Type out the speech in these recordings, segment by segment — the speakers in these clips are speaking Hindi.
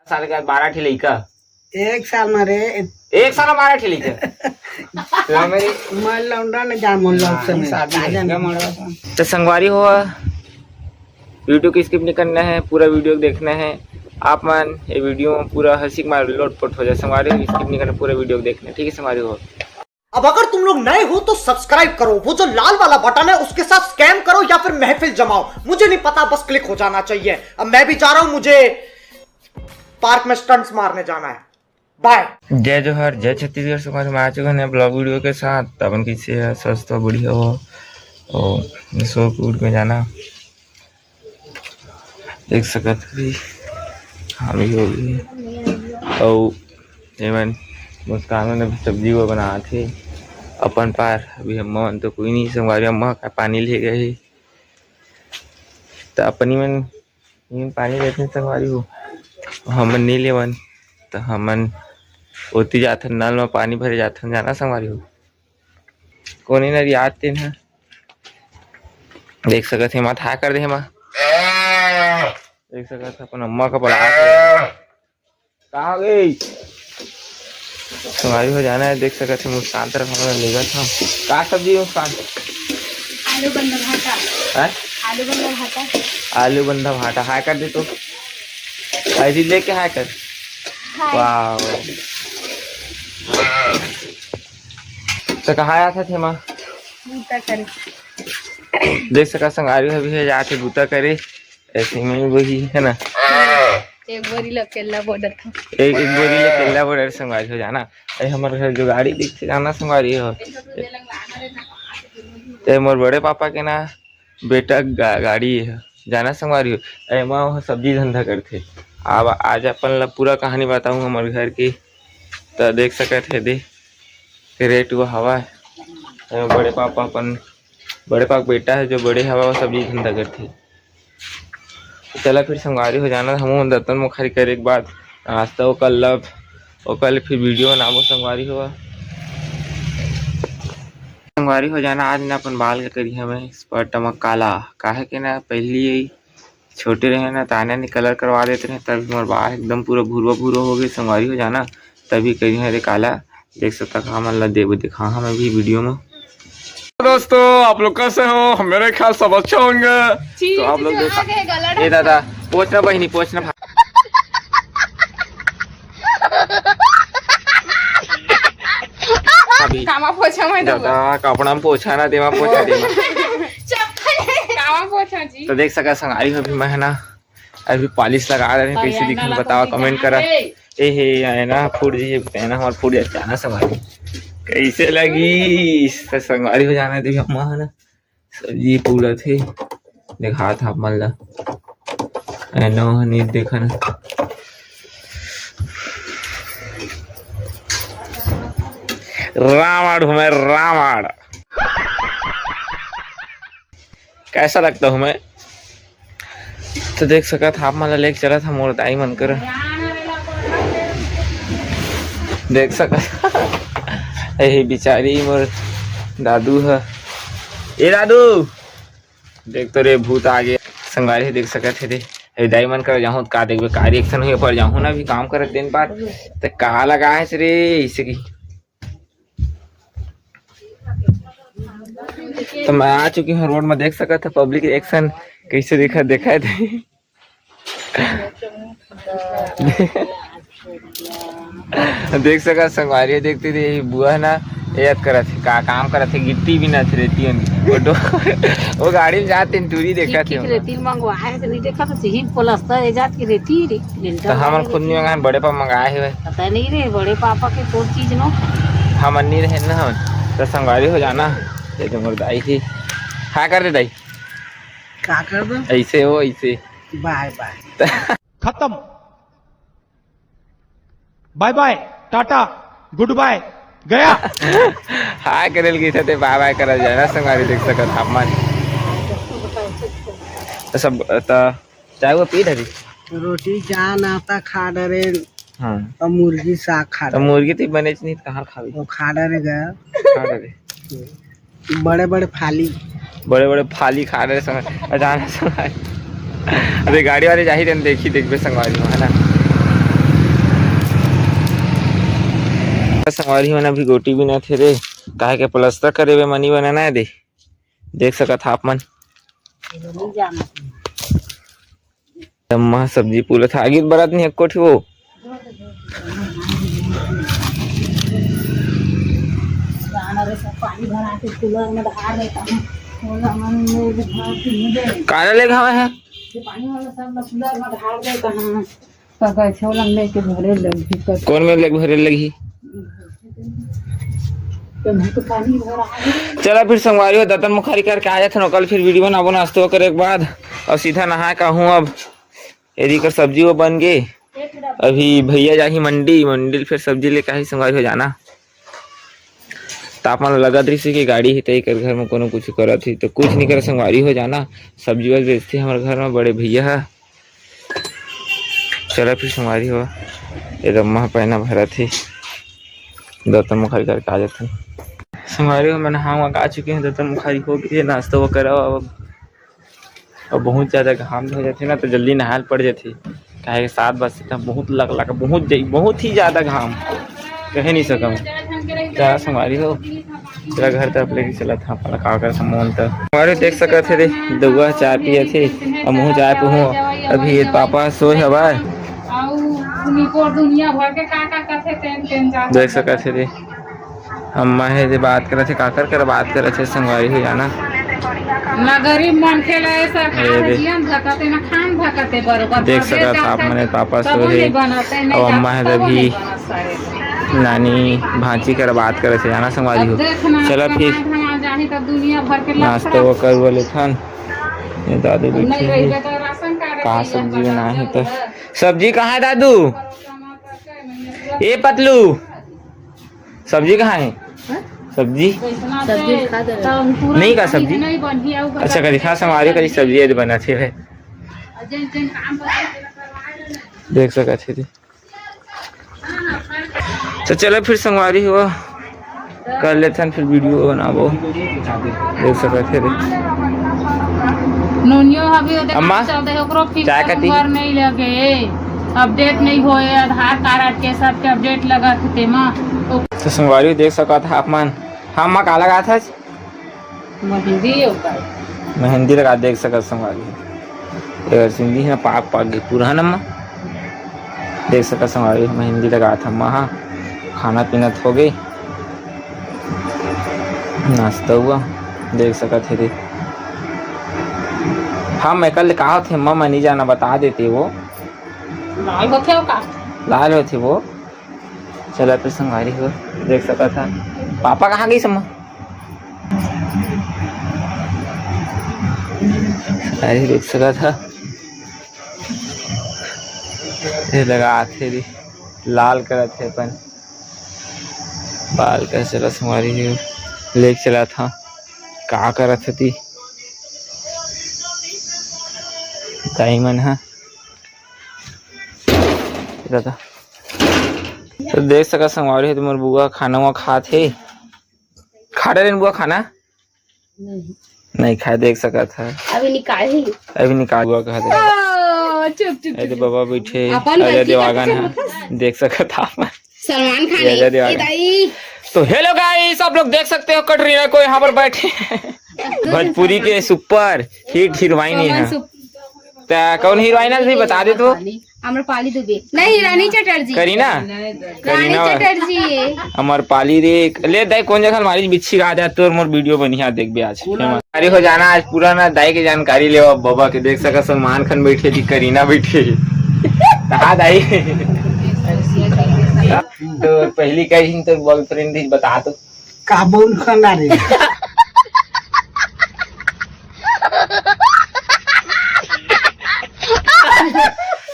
साल के बाद 12 ठे लइका 1 साल में रे 1 साल में 12 ठे लइका मेरी मैं लौंडा न जा मोल लोग सब शादी का मरवा तो संगवारी हो वीडियो की स्किप नहीं करना है, पूरा वीडियो देखना है। आप मन ये वीडियो पूरा हंसी मार लोटपोट हो जाए। संगवारी हो स्किप नहीं करना, पूरा वीडियो देखना, ठीक है संगवारी हो। अब अगर तुम लोग नए हो तो सब्सक्राइब करो, वो जो लाल वाला बटन है उसके साथ स्कैम करो या फिर महफिल जमाओ, मुझे नहीं पता, बस क्लिक हो जाना चाहिए। अब मैं भी जा रहा हूं, मुझे पार्क में स्टंट्स मारने जाना है। बाय। जय जोहर, जय छत्तीसगढ़। समाज में आ चुके हैं ब्लॉग वीडियो के साथ। अपन किसी है स्वस्थ बढ़िया हो और सो कूद में जाना देख सकत भी हामी होगी और एमन मुस्कान ने सब्जी को बना थे अपन पार। अभी हम तो कोई नहीं, संगवारी अम्मा का पानी ले गए तो अपनी मन पानी लेते संगवारी हो, हमन नहीं लेवन तो हमन ओती जाथन नल में पानी भरे जाथन, जाना संगवारी हो। कोनी नरी आते ना देख सकत है, माथा कर दे माँ देख सकत है अपन अम्मा का बड़ा कहा गई संगवारी हो जाना है। देख सकत है मुस्कान तरफ हमें लेगा था का सब्जी मुस्कान आलू बंधा भाटा है, आलू बंधा भाटा हाय कर दे तो ऐसी लेके हाय कर। वाह तो कहाँ आया था थे माँ बूता करे देख सका संगारी अभी है जाके बूता करे ऐसे में वही है ना। एक बोरी लकेला बॉर्डर था, एक बोरी ले केला बॉर्डर संगवारी हो जाना। अरे हमारे घर जो गाड़ी दिखते जाना संगवारी हो ते मोर बड़े पापा के ना बेटा गाड़ी है जाना संगवारी हो। अरे माँ वहाँ सब्जी धंधा करते। अब आज अपन ला पूरा कहानी बताऊँ हमारे घर की, तो देख सकते है दे रेट वो हवा है। बड़े पापा अपन बड़े पापा बेटा है जो बड़े हवा वो सब्जी धंधा करते। चला फिर संगवारी हो जाना हम दत्तन मुखारी करे के बाद नाश्ता वो कल फिर वीडियो नामो संगवारी हुआ संगवारी हो जाना। आज ना अपन बाल के करी हमें स्पट टमक काला काहे के ना पहली यही छोटे रहे ना ताने ने कलर करवा देते रहे, तभी हमारे बाल एकदम पूरा भूरा हो गए संगवारी हो जाना, तभी करी है काला। देख सकता कहा मन ला देव दिखा हमें भी वीडियो में। दोस्तों आप लोग कैसे हो? मेरे ख्याल सब अच्छे होंगे। तो आप लोग देखा ये दादा पोछना बहिनी पोछना अभी कामा पोछा मैं दादा कपड़ा में पोछा ना देवा पोछा देवा कामा पोछा जी। तो देख सका संगारी अभी मैं है ना अभी पॉलिश लगा रहे हैं, कैसे दिखने बताओ कमेंट करा। ए हे आए ना फूट जी पहना हमारा फूट जाना संगारी कैसे लगी तो संगवारी हो जाना। देखिए अम्मा है ना सब्जी पूरा थे दिखा था मल्ला नहीं देखा ना। रावण हूँ मैं रावण, कैसा लगता हूँ मैं। तो देख सका था आप मला लेके चला था मोर दाई मन कर देख सका यही बिचारी मोर दादू है। ए दादू देख तो रे भूत आ गया संगवारी देख सकत है दे दाई मन कर जाऊँ का देखबे का रिएक्शन हुए पर जाऊँ ना भी काम करत दिन बाद तो कहा लगा है रे इसे की। तो मैं आ चुकी हूँ रोड में, देख सकत है पब्लिक रिएक्शन कैसे देखा थे देख सका संगवारी देखती थी बुआ है ना याद करा थे का काम करा थे गिट्टी भी ना थे रेती वो गाड़ी में जाते टूरी देखा थे रेती मंगवाए तो नहीं देखा तो सही प्लास्टर है जात की रेती रे तो हम खुद नहीं मंगाए बड़े पापा मंगाए हुए पता नहीं रे बड़े पापा के कोई चीज नो हम नहीं रहे ना तो संगवारी हो जाना। ये तो मोर दाई थी हाँ कर दे दाई का कर दो ऐसे हो ऐसे बाय बाय खत्म, bye bye tata good bye गया। हाँ करेल गई थे बाय बाय करा जाए ना संगवारी देख सकत तापमान तो सब चाय वो पी रही रोटी चाह नाश्ता खा डरे हाँ और मुर्गी साग खा तो मुर्गी तो बने नहीं कहाँ खावी वो खा डरे गया खा रहे बड़े बड़े फाली खा रहे संग अचानक संगवारी अरे गाड़ी वाले जा ही देखी देखबे संगवारी है ना संगवारी मन अभी गोटी भी न थे रे, काहे के प्लास्टर करे हुए मनी बनाना है दे। देख सकत आप मन नहीं जाना अम्मा सब्जी पूरा था आगे बरात नहीं अक्को थी वो रे सब पानी भरा के कूलर में ढार देता हूँ। कूलर में काला ले घावा है पानी वाला सब कूलर में ढार देता हूँ। पका छोला लेके भरे लगी कौन में लेग भरे लगी। तो पानी भरा चला फिर संगवारी हो दतन मुखारी करके आ जाते कल फिर वीडियो बनाबो नाश्तो करे के बाद और सीधा नहा का हूँ। अब यदि कर सब्जी वो बन गए अभी भैया जाही मंडी फिर सब्जी लेके आई संगवारी हो जाना। तापमान लगा दृश्य की गाड़ी ही तय कर घर में कोनो कुछ करत थी तो कुछ नहीं कर संगवारी हो जाना। सब्जी बस बेचते हमारे घर में बड़े भैया है। चला फिर संगवारी हो ये रम्मा पहना भरा थी दतन मुखारी करके आ जाते संगवारी हो। मैं नहा आ चुके हैं दतन मुखारी हो गई नाश्ता वो करा। अब बहुत ज़्यादा घाम हो जाते ना तो जल्दी नहाल पड़ जाती काहे 7 बजे तक बहुत लग बहुत ही ज़्यादा घाम कह नहीं सकम। क्या संगवारी हो तेरा घर तरफ लेके चला था अपना का सामान तक हमारे देख सका थे रे दुआ चाय पिए थे और मुँह चाय पे हूँ अभी पापा सोए हवा दुनिया भर के का देख सका थे रे अम्मा है बात कर थे काकर कर बात कर थे संगवारी हो जाना ना गरीब मन के लिए सरकार जीवन धकते ना खान धकते बरोबर देख सका था आप मैंने पापा सोए और अम्मा है अभी नानी भांची कर बात करे थे जाना संगवारी हो। चला फिर दुनिया भर के नाश्ता वो कर बोले थन दादू बैठे कहाँ सब्जी बना है तो सब्जी कहाँ है दादू ये पतलू सब्जी कहाँ है सब्जी नहीं का सब्जी अच्छा करी खा संगवारी करी सब्जी बना थे है देख सका थे तो चलो फिर संगवारी हुआ कर लेते हैं फिर वीडियो बनाबो देख सका थे अम्मा चाय कटी नहीं लगे अपडेट नहीं होए आधार कार्ड के सब के अपडेट लगा थे मां तो संगवारी देख सका था आप मन हाँ माँ का लगा था मेहंदी लगा देख सका संगवारी सिंधी है पाक गई पूरा नम्मा देख सका संगवारी मेहंदी लगा था वहाँ खाना पीना हो गई नाश्ता हुआ देख सका थे रे। हाँ मैं कल कहा थे मम्मा नहीं जाना बता देते वो लाल होते वो। चला फिर संगवारी हो देख सका था पापा कहाँ गई सम्मा अरे देख सका था ये लगा थे रे लाल करा थे अपन बाल का चला संगवारी ले चला था का करा थी दाईमन है था तो देख सका संगवारी है तुम्हारे बुआ खाना हुआ खाते खा रहे बुआ खाना नहीं खाए देख सका था अभी निकाल बुआ कहा था बाबा बैठे अजय देवगन है देख सका था सलमान खान। तो हेलो गाइस आप लोग देख सकते हो कटरीना को यहाँ पर बैठे भोजपुरी के सुपर हिट हीरोइन है कौन हीरोइन है बता दे तो अमरपाली दुबे नहीं रानी चटर्जी करीना चटर्जी अमरपाली रे ले दाई कौन जगह हमारी बिच्छी आ जाए तो मोर वीडियो बढ़िया देख बे आज अरे हो जाना आज पूरा ना दाई की जानकारी ले बाबा के देख सका सलमान खान बैठे थी करीना बैठे कहा दाई तो पहली कहीं तो बॉयफ्रेंड थी बता तो काबुल खाना रे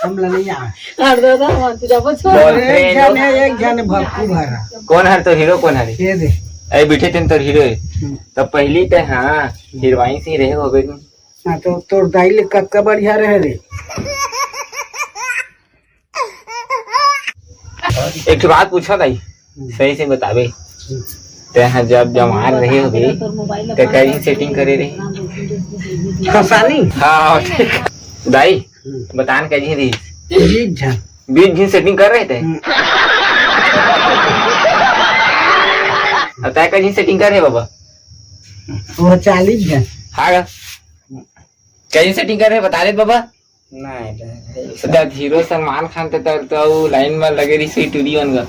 हम नहीं एक जन भक्ति भरा कौन है तो हीरो कौन है ये दे अरे बैठे थे तो हीरो तो पहली तो हाँ हीरोइन से रहे हो गई हां तो तोर दाई ले कत्का बढ़िया रहे रे एक बात पूछा दाई सही से बतावे ते जब जमार रहे हो गई तो कैसी सेटिंग करे रही खसानी हाँ दाई बतान कैसी रही 20 जन सेटिंग कर रहे थे अब तय कहीं सेटिंग करे बाबा वो 40 जन हाँ कहीं सेटिंग करे बता दे बाबा नहीं सदा हीरो सलमान खान तो लाइन में लगे रही सी टूरी वन का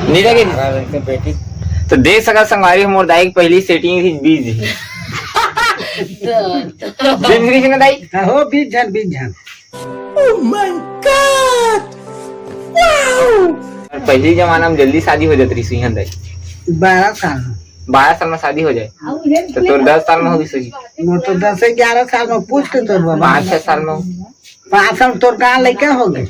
नहीं लगे बेटी तो देख सका संगवारी मोर दाई की पहली सेटिंग थी 20 बीज दाई हो 20 जन पहली जमाना में जल्दी शादी हो जाती रही सुई दाई 12 साल 12 साल में शादी हो जाए तो तोर 10 साल में होगी सुई मोर तो 10 से 11 साल में पूछ के तोर बाबा 5-6 साल में 5 साल तोर कहाँ लड़का हो गए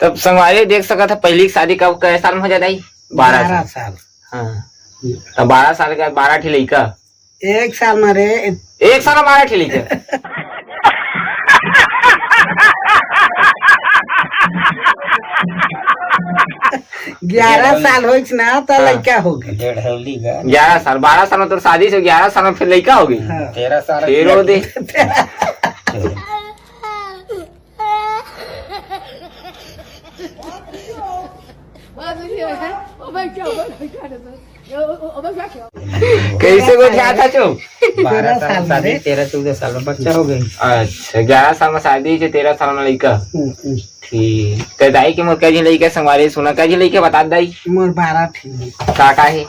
तब संगवारी देख सका था पहली शादी कब कै साल में हो जाता है 12 साल हाँ तो 12 साल का 12 ठी लड़का 1 साल में रे 1 साल में 12 ठी लड़का 11 साल हो ना तो लड़का हो गए 11 साल 12 साल में तो शादी से 11 साल में फिर लड़का हो गई 13 साल फिर हो दे कैसे को क्या था चो 12 साल में 13-14 साल में बच्चा हो गई। अच्छा 11 साल में शादी से 13 साल में लड़का ठीक तो दाई के मोर क्या जी लड़का संगवारी सुना क्या जी लड़का बता दाई मोर 12 थी काका है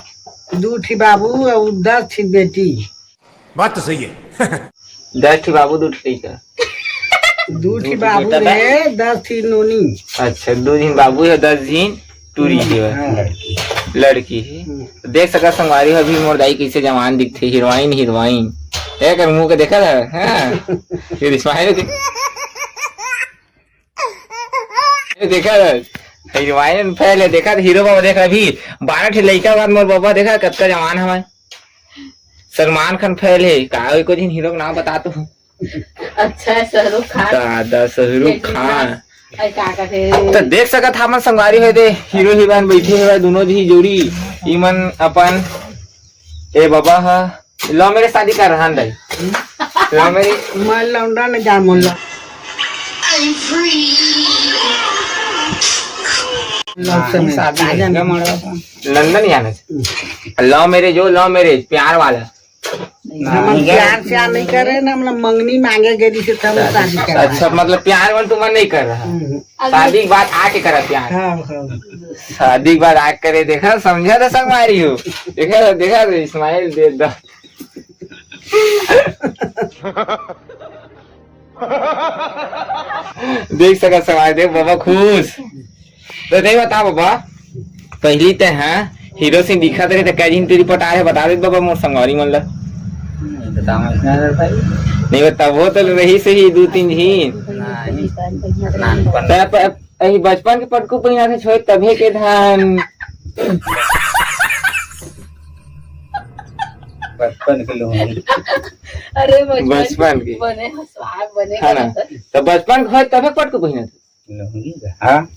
2 थी बाबू और 10 थी बेटी बात तो सही है 10 ठी बाबू 2 ठी लड़का 2 थी बाबू रे 10 थी नोनी अच्छा 2 दिन बाबू है 10 दिन टूरी है लड़की है देख सका संगवारी अभी मोर दाई कैसे जवान दिखते हीरोइन एक मुंह के देखा था हाँ फिर स्माइल देखा हीरोइन पहले देखा हीरो बाबा देखा अभी 12 ठी लड़का बाद मोर बाबा देखा कतका जवान हमारे सलमान खान पहले का को दिन हीरो का नाम बता तो अच्छा शाहरुख खान दादा शाहरुख खान काका थे तो देख सका था मन संगवारी है दे हीरो हीरोइन बैठे हुए दोनों जी जोड़ी इमन अपन ए बाबा हा लो मेरे शादी कर रहा दाई लो मेरी मैं लौंडा ने जा मोला लंदन जाना लो मेरे जो लो मेरे प्यार वाला हम प्यार से नहीं करे ना हम मंगनी मांगे गई से तब शादी कर अच्छा मतलब प्यार वाला तुम नहीं कर रहा शादी के बाद आके करा प्यार शादी के बाद आके करे देखा समझा था संगवारी हो देखा इस्माइल दे दो देख सका संगवारी देख बाबा खुश तो नहीं बता बाबा पहली तो है हीरो से दिखा रहे तो कैजिन तेरी पटा है बता दे बाबा मोर संगवारी मतलब नहीं बता वो तो रही से ही 2-3 ही बचपन के पटकू पहिना थे छोड़ तभे के धान बचपन के लोग अरे बचपन की बने सुहाग बने है ना तो बचपन के तभे पटकू पहिना थे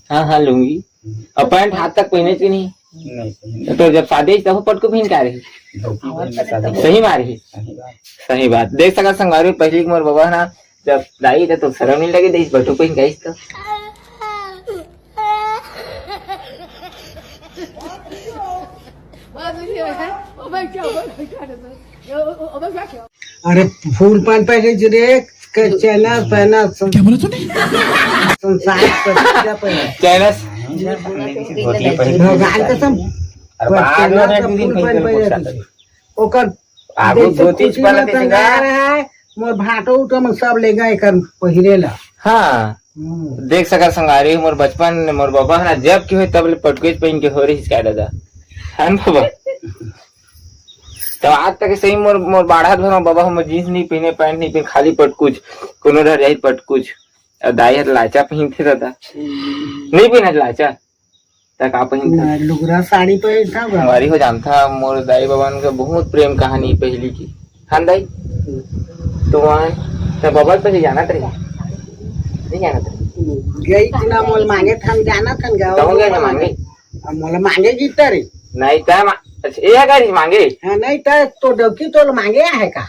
हाँ लूंगी और पैंट हाथ तक पहने की नहीं तो जब शादी तब पटकू पहन क्या रही सही बात है सही बात देख सका संगवारी पहली मोर बाबा ना जब दाई तो शर्म नहीं लगी देश बटू पहन गई तो अरे फूल पान पहले रे चैनल पहना संसार चैनल भगवान कसम ओकर आगू धोती है मोर भाटो उठो में सब ले गए कर पहिरेला हाँ देख सका संगारी मोर बचपन मोर बाबा ना जब की हो तब पटकुच पहन के हो रही इसका दादा है बाबा तो आज तक सही मोर मोर बाढ़ा धो बाबा हम जींस नहीं पहने पैंट नहीं पहने खाली पटकुच कोनो रह जाई पटकुच दाई हाथ लाचा पहनते दादा नहीं पहना लाचा तक आप पहनते लुगरा साड़ी पहनता हमारी हो जानता मोर दाई बाबा का बहुत प्रेम कहानी पहली की हाँ दाई तो वहाँ बाबा पे जाना था नहीं जाना था गई थी ना मोल मांगे था जाना था कहाँ गए थे मांगे मोल मांगे जीता रे नहीं था अच्छा ये गाड़ी मांगे हाँ नहीं था तो डोकी तो मांगे है का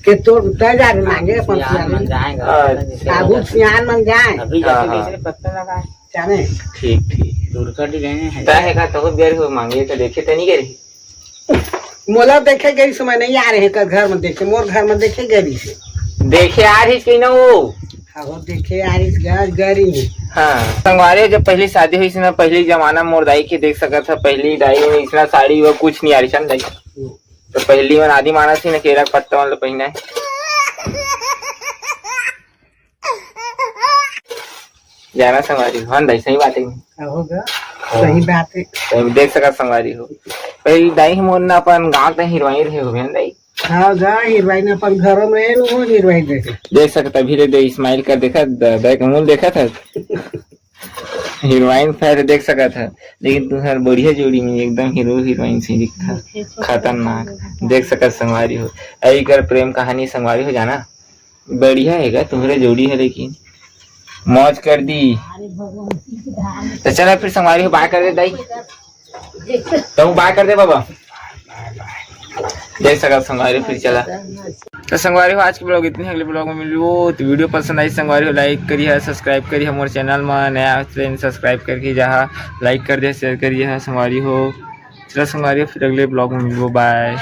के तो तय जा रे मांगे अपन साबुत सियान मन जाए जाने ठीक ठीक है का तो गए हो मांगे तो देखे तो नहीं गए मोला देखे गई समय नहीं आ रहे का घर में देखे मोर घर में देखे गई से देखे आ रही कहीं ना वो हाँ देखे आ रही घर गरी हाँ संगवारी जब पहली शादी हुई थी ना पहली जमाना मोर दाई के देख सका था पहली दाई में इतना साड़ी वो कुछ नहीं आ रही दाई तो पहली में आदि मानस थी ना केरा पट्टा वाला पहना है जाना संगवारी हाँ दाई सही बात है होगा सही बात है तो देख सका संगवारी हो पहली दाई मोर ना अपन गाँव तक हिरवाई रहे हो दाई हाँ जा हिरवाई ने अपन घर में रहे वो हिरवाई देख सकता अभी दे स्माइल कर देखा दाई का मुंह देखा था हीरोइन फिर देख सका था लेकिन तुम्हार बढ़िया जोड़ी में एकदम हीरो हीरोइन से दिखता खतरनाक देख सका संगवारी हो ऐसी कर प्रेम कहानी संगवारी हो जाना बढ़िया है तुम्हारे जोड़ी है लेकिन मौज कर दी तो चला फिर संगवारी हो बाय कर दे दाई तुम बाय कर दे बाबा देख सका संगवारी फिर चला तो संगवारी हो आज के ब्लॉग इतनी अगले ब्लॉग में मिलो तो वीडियो पसंद आई संगवारी हो लाइक करिए सब्सक्राइब करिए हमारे चैनल में नया सब्सक्राइब करके जहाँ लाइक कर दिया शेयर करिए संगवारी हो चलो संगवारी हो फिर अगले ब्लॉग में मिलो बाय।